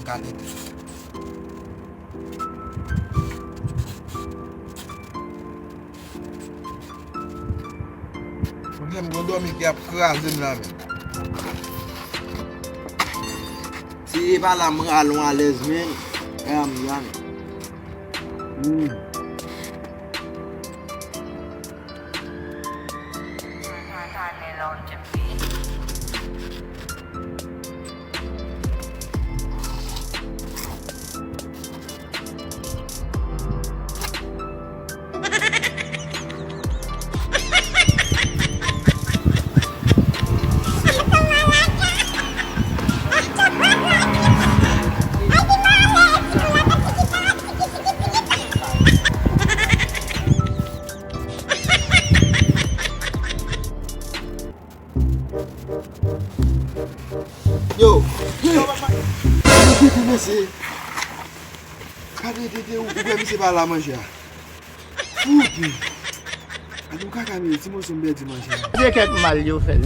Kane. Mwen dormi ki ap krasen la men. Si pa la mwen alon a lez men, am yan. Yo, monsieur, ou bien monsieur pas la manger. Fouki. A nou kaka mi, si mwen son bedi manger. Dè ket mal yo fè.